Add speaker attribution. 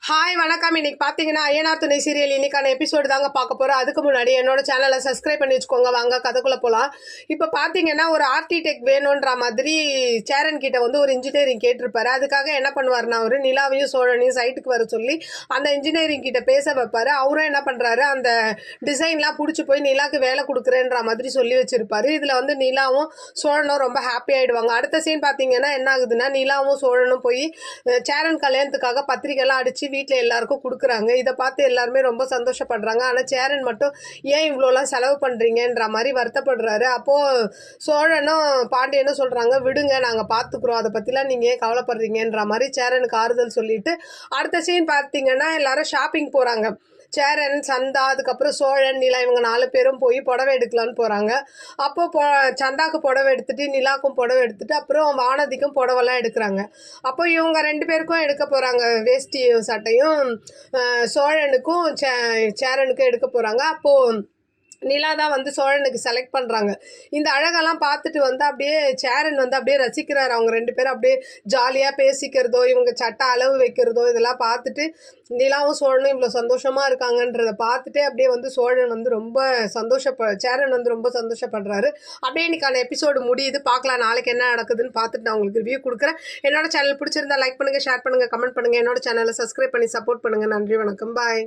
Speaker 1: Hi வணக்கம். இன்னைக்கு பார்த்தீங்கன்னா ஐயனார் துணை சீரியல் இன்னைக்கான எபிசோடு தாங்க பார்க்க போகிறோம். அதுக்கு முன்னாடி என்னோட சேனலை சப்ஸ்கிரைப் பண்ணி வச்சுக்கோங்க. வாங்க கதைக்குள்ளே போகலாம். இப்போ பார்த்தீங்கன்னா ஒரு ஆர்கிடெக்ட் வேணுன்ற மாதிரி சேரன் கிட்ட வந்து ஒரு இன்ஜினியரிங் கேட்டிருப்பாரு. அதுக்காக என்ன பண்ணுவார்னா அவர் நிலாவையும் சோழனையும் சைட்டுக்கு வர சொல்லி அந்த இன்ஜினியரிங் கிட்ட பேச வைப்பாரு. அவரும் என்ன பண்ணுறாரு, அந்த டிசைன்லாம் பிடிச்சி போய் நிலாவுக்கு வேலை கொடுக்குறேன்ற மாதிரி சொல்லி வச்சிருப்பாரு. இதில் வந்து நிலாவும் சோழனும் ரொம்ப ஹாப்பி ஆகிடுவாங்க. அடுத்த சீன் பார்த்தீங்கன்னா என்ன ஆகுதுன்னா, நிலாவும் சோழனும் போய் சேரன் கல்யாணத்துக்காக பத்திரிக்கைலாம் அடித்து வீட்டில் எல்லாருக்கும் கொடுக்குறாங்க. இதை பார்த்து எல்லாருமே ரொம்ப சந்தோஷப்படுறாங்க. ஆனால் சேரன் மட்டும் ஏன் இவ்வளோலாம் செலவு பண்ணுறீங்கன்ற மாதிரி வருத்தப்படுறாரு. அப்போது சோழனும் பாண்டியனும் சொல்கிறாங்க, விடுங்க நாங்கள் பார்த்துக்குறோம், அதை பற்றிலாம் நீங்கள் ஏன் கவலைப்படுறீங்கன்ற மாதிரி சேரனுக்கு ஆறுதல் சொல்லிட்டு அடுத்த சீன் பார்த்தீங்கன்னா எல்லாரும் ஷாப்பிங் போகிறாங்க. சேரன், சந்தா, அதுக்கப்புறம் சோழன், நிலா இவங்க 4 பேரும் போய் புடவை எடுக்கலான்னு போகிறாங்க. அப்போ சந்தாக்கு புடவை எடுத்துட்டு, நிலாக்கும் புடவை எடுத்துட்டு, அப்புறம் வானதிக்கும் புடவெல்லாம் எடுக்கிறாங்க. அப்போ இவங்க 2 பேருக்கும் எடுக்க போகிறாங்க. வேஷ்டியும் சட்டையும் சோழனுக்கும் சேரனுக்கும் எடுக்க போகிறாங்க. அப்போது நிலா தான் வந்து சோழனுக்கு செலக்ட் பண்ணுறாங்க. இந்த அழகெல்லாம் பார்த்துட்டு வந்து அப்படியே சேரன் வந்து அப்படியே ரசிக்கிறார். அவங்க 2 பேரும் அப்படியே ஜாலியாக பேசிக்கிறதோ, இவங்க சட்டை அளவு வைக்கிறதோ இதெல்லாம் பார்த்துட்டு நிலாவும் சோழனும் இவ்வளோ சந்தோஷமாக இருக்காங்கன்றதை பார்த்துட்டே அப்படியே வந்து சோழன் வந்து ரொம்ப சேரன் வந்து ரொம்ப சந்தோஷப்படுறாரு. அப்படியே இன்னைக்கான எபிசோடு முடியுது. பார்க்கலாம் நாளைக்கு என்ன நடக்குதுன்னு பார்த்துட்டு நான் உங்களுக்கு ரிவ்யூ கொடுக்குறேன். என்னோட சேனல் பிடிச்சிருந்தா லைக் பண்ணுங்கள், ஷேர் பண்ணுங்கள், கமெண்ட் பண்ணுங்கள். என்னோட சேனலை சப்ஸ்கிரைப் பண்ணி சப்போர்ட் பண்ணுங்கள். நன்றி, வணக்கம், பாய்.